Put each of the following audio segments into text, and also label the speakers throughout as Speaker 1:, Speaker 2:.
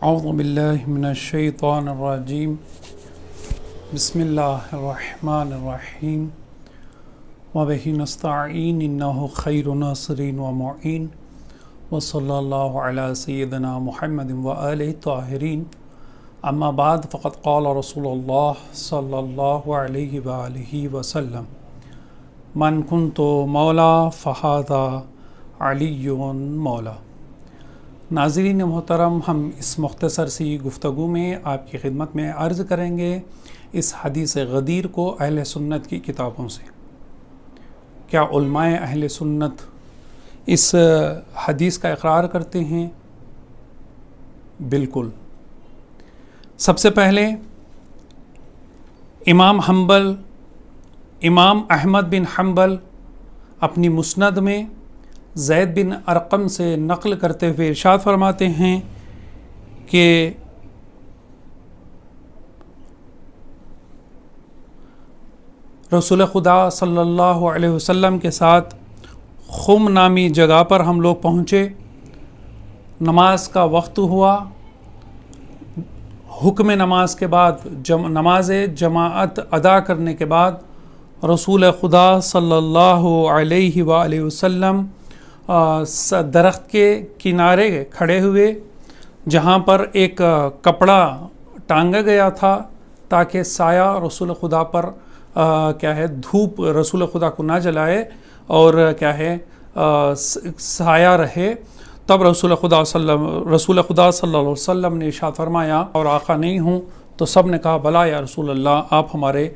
Speaker 1: اعوذ باللہ من الشیطان الرجیم بسم اللہ الرحمن الرحیم وبہ نستعین انہ خیر ناصر و معین وصلی اللہ علی سیدنا محمد وآلہ الطاہرین اما بعد فقد قال رسول اللہ صلی اللہ علیہ وآلہ وسلم من کنت مولا فہذا علی مولا۔ ناظرین محترم، ہم اس مختصر سی گفتگو میں آپ کی خدمت میں عرض کریں گے اس حدیث غدیر کو اہل سنت کی کتابوں سے۔ کیا علماء اہل سنت اس حدیث کا اقرار کرتے ہیں؟ بالکل۔ سب سے پہلے امام احمد بن حنبل اپنی مسند میں زید بن ارقم سے نقل کرتے ہوئے ارشاد فرماتے ہیں کہ رسول خدا صلی اللہ علیہ وسلم کے ساتھ خم نامی جگہ پر ہم لوگ پہنچے، نماز کا وقت ہوا، حکم نماز کے بعد نماز جماعت ادا کرنے کے بعد رسول خدا صلی اللہ علیہ وآلہ وسلم درخت کے کنارے کھڑے ہوئے، جہاں پر ایک کپڑا ٹانگا گیا تھا تاکہ سایہ رسول خدا پر دھوپ رسول خدا کو نہ جلائے اور سایہ رہے۔ تب رسول خدا صلی اللہ علیہ وسلم نے ارشاد فرمایا اور آقا نہیں ہوں؟ تو سب نے کہا بلا یا رسول اللہ، آپ ہمارے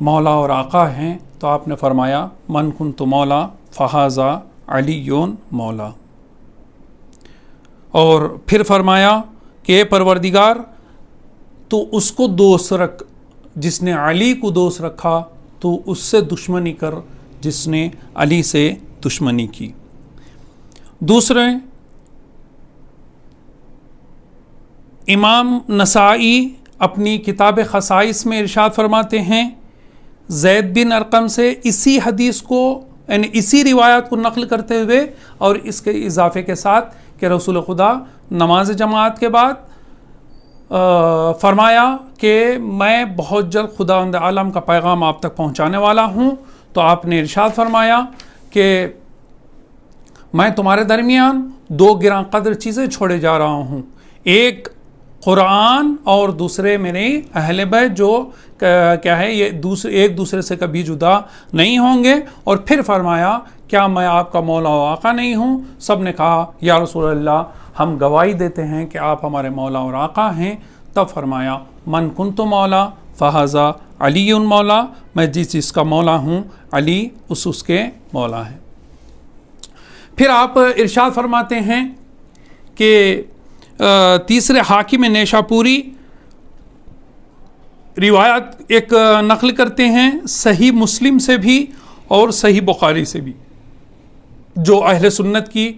Speaker 1: مولا اور آقا ہیں۔ تو آپ نے فرمایا من کنت مولا فہذا علی مولا، اور پھر فرمایا کہ اے پروردگار تو اس کو دوست رکھ جس نے علی کو دوست رکھا، تو اس سے دشمنی کر جس نے علی سے دشمنی کی۔ دوسرے، امام نسائی اپنی کتاب خصائص میں ارشاد فرماتے ہیں زید بن ارقم سے اسی حدیث کو یعنی اسی روایت کو نقل کرتے ہوئے اور اس کے اضافے کے ساتھ کہ رسول خدا نماز جماعت کے بعد فرمایا کہ میں بہت جلد خداوند عالم کا پیغام آپ تک پہنچانے والا ہوں۔ تو آپ نے ارشاد فرمایا کہ میں تمہارے درمیان دو گراں قدر چیزیں چھوڑے جا رہا ہوں، ایک قرآن اور دوسرے میرے اہل بیت جو یہ ایک دوسرے سے کبھی جدا نہیں ہوں گے۔ اور پھر فرمایا کیا میں آپ کا مولا و آقا نہیں ہوں؟ سب نے کہا یا رسول اللہ، ہم گواہی دیتے ہیں کہ آپ ہمارے مولا اور آقا ہیں۔ تب فرمایا من کنت مولا فہذا علی مولا، میں جس چیز کا مولا ہوں علی اس کے مولا ہیں۔ پھر آپ ارشاد فرماتے ہیں کہ تیسرے حاکم نیشاپوری روایت ایک نقل کرتے ہیں صحیح مسلم سے بھی اور صحیح بخاری سے بھی، جو اہل سنت کی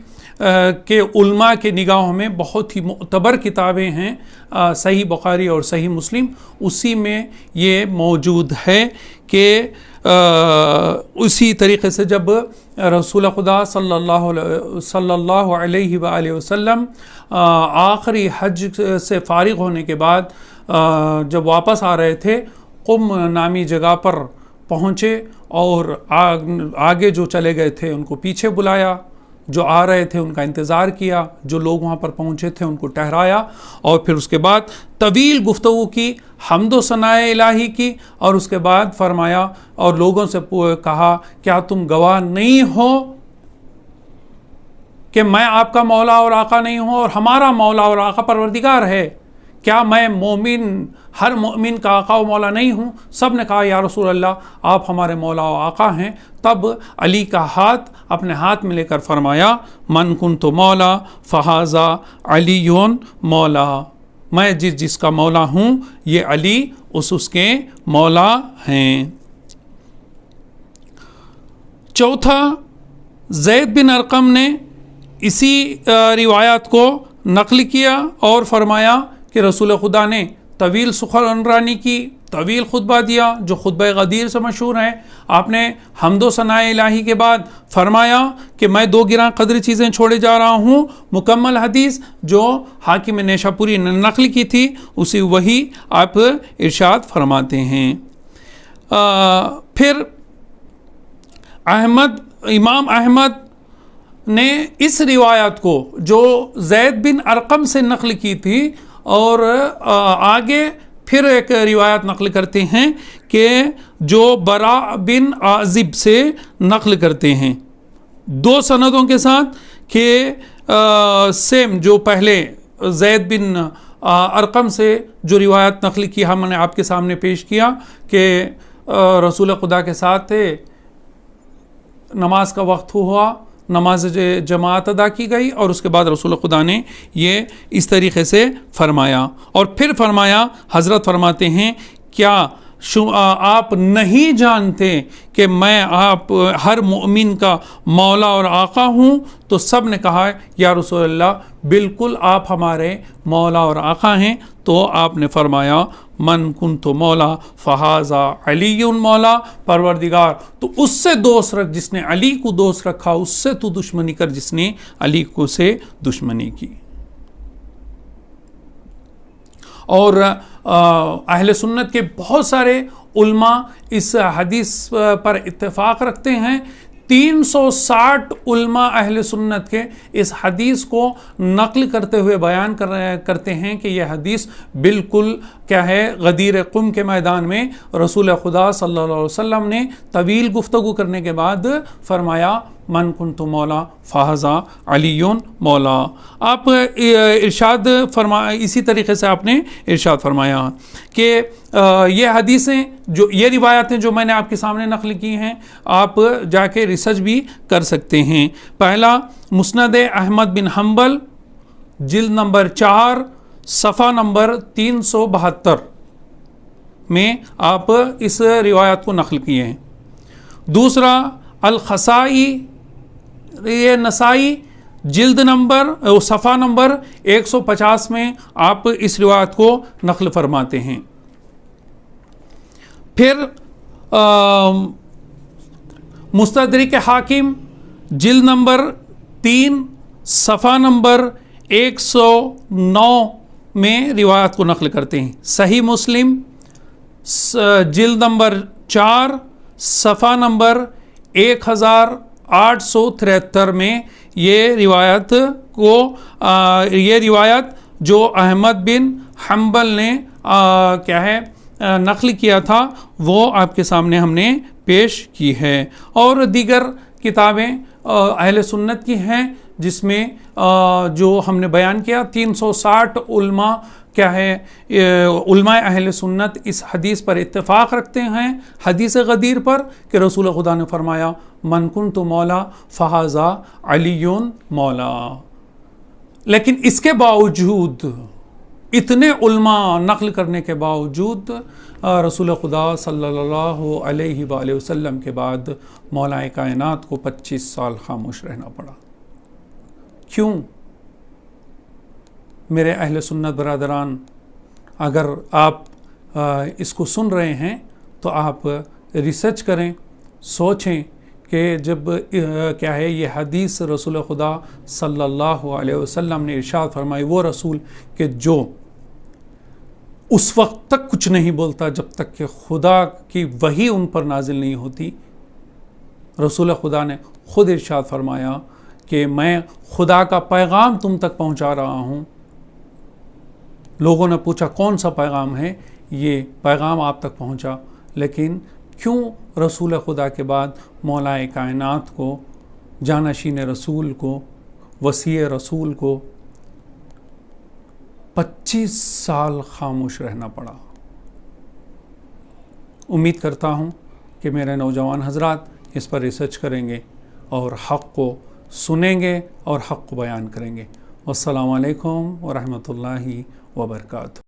Speaker 1: کہ علماء کے نگاہوں میں بہت ہی معتبر کتابیں ہیں، صحیح بخاری اور صحیح مسلم، اسی میں یہ موجود ہے کہ اسی طریقے سے جب رسول خدا صلی اللہ علیہ وآلہ وسلم آخری حج سے فارغ ہونے کے بعد جب واپس آ رہے تھے، قم نامی جگہ پر پہنچے اور آگے جو چلے گئے تھے ان کو پیچھے بلایا، جو آ رہے تھے ان کا انتظار کیا، جو لوگ وہاں پر پہنچے تھے ان کو ٹھہرایا، اور پھر اس کے بعد طویل گفتگو کی، حمد و ثناء الہی کی، اور اس کے بعد فرمایا اور لوگوں سے کہا کیا تم گواہ نہیں ہو کہ میں آپ کا مولا اور آقا نہیں ہوں اور ہمارا مولا اور آقا پروردگار ہے؟ کیا میں ہر مومن کا آقا و مولا نہیں ہوں؟ سب نے کہا یا رسول اللہ، آپ ہمارے مولا و آقا ہیں۔ تب علی کا ہاتھ اپنے ہاتھ میں لے کر فرمایا من کنت مولا فہذا علی مولا، میں جس کا مولا ہوں یہ علی اس کے مولا ہیں۔ چوتھا، زید بن ارقم نے اسی روایات کو نقل کیا اور فرمایا کہ رسول خدا نے طویل سخنرانی کی، طویل خطبہ دیا جو خطبہ غدیر سے مشہور ہے. آپ نے حمد و ثناء الہی کے بعد فرمایا کہ میں 2 گراں قدر چیزیں چھوڑے جا رہا ہوں. مکمل حدیث جو حاکم نیشاپوری نے نقل کی تھی اسی وہی آپ ارشاد فرماتے ہیں. پھر امام احمد نے اس روایت کو جو زید بن ارقم سے نقل کی تھی اور آگے پھر ایک روایت نقل کرتے ہیں کہ جو براء بن عازب سے نقل کرتے ہیں 2 سندوں کے ساتھ کہ سیم جو پہلے زید بن ارقم سے جو روایت نقل کی ہم نے آپ کے سامنے پیش کیا کہ رسول خدا کے ساتھ تھے, نماز کا وقت ہوا, نماز جماعت ادا کی گئی اور اس کے بعد رسول خدا نے یہ اس طریقے سے فرمایا. اور پھر فرمایا, حضرت فرماتے ہیں کیا آپ نہیں جانتے کہ میں آپ ہر مومن کا مولا اور آقا ہوں؟ تو سب نے کہا یا رسول اللہ بالکل آپ ہمارے مولا اور آقا ہیں. تو آپ نے فرمایا من کنت مولا فہذا علی مولا, پروردگار تو اس سے دوست رکھ جس نے علی کو دوست رکھا, اس سے تو دشمنی کر جس نے علی کو سے دشمنی کی. اور اہل سنت کے بہت سارے علماء اس حدیث پر اتفاق رکھتے ہیں. 360 علماء اہل سنت کے اس حدیث کو نقل کرتے ہوئے بیان کرتے ہیں کہ یہ حدیث بالکل کیا ہے, غدیر قم کے میدان میں رسول خدا صلی اللہ علیہ وسلم نے طویل گفتگو کرنے کے بعد فرمایا من کنت مولا فہذا علی مولا. آپ ارشاد اسی طریقے سے آپ نے ارشاد فرمایا کہ یہ حدیثیں جو یہ روایتیں جو میں نے آپ کے سامنے نقل کی ہیں آپ جا کے ریسرچ بھی کر سکتے ہیں. پہلا مسند احمد بن حنبل جلد نمبر 4 صفحہ نمبر 372 میں آپ اس روایت کو نقل کیے ہیں. دوسرا الخسائی یہ نسائی جلد نمبر صفحہ نمبر 150 میں آپ اس روایت کو نقل فرماتے ہیں. پھر مستدرک حاکم جلد نمبر 3 صفحہ نمبر 109 میں روایت کو نقل کرتے ہیں. صحیح مسلم جلد نمبر 4 صفحہ نمبر 1873 میں یہ روایت جو احمد بن حنبل نے نقل کیا تھا وہ آپ کے سامنے ہم نے پیش کی ہے. اور دیگر کتابیں اہل سنت کی ہیں جس میں جو ہم نے بیان کیا 360 علماء علماء اہل سنت اس حدیث پر اتفاق رکھتے ہیں, حدیث غدیر پر, کہ رسول خدا نے فرمایا من کنت مولا فہذا علی مولا. لیکن اس کے باوجود اتنے علماء نقل کرنے کے باوجود رسول خدا صلی اللہ علیہ وآلہ وسلم کے بعد مولا کائنات کو 25 سال خاموش رہنا پڑا. کیوں؟ میرے اہل سنت برادران, اگر آپ اس کو سن رہے ہیں تو آپ ریسرچ کریں, سوچیں کہ جب یہ حدیث رسول خدا صلی اللہ علیہ وسلم نے ارشاد فرمائی, وہ رسول کہ جو اس وقت تک کچھ نہیں بولتا جب تک کہ خدا کی وحی ان پر نازل نہیں ہوتی. رسول خدا نے خود ارشاد فرمایا کہ میں خدا کا پیغام تم تک پہنچا رہا ہوں. لوگوں نے پوچھا کون سا پیغام ہے؟ یہ پیغام آپ تک پہنچا. لیکن کیوں رسول خدا کے بعد مولا کائنات کو, جانشین رسول کو, وصی رسول کو 25 سال خاموش رہنا پڑا؟ امید کرتا ہوں کہ میرے نوجوان حضرات اس پر ریسرچ کریں گے اور حق کو سنیں گے اور حق کو بیان کریں گے. والسلام علیکم ورحمۃ اللہ وبرکاتہ.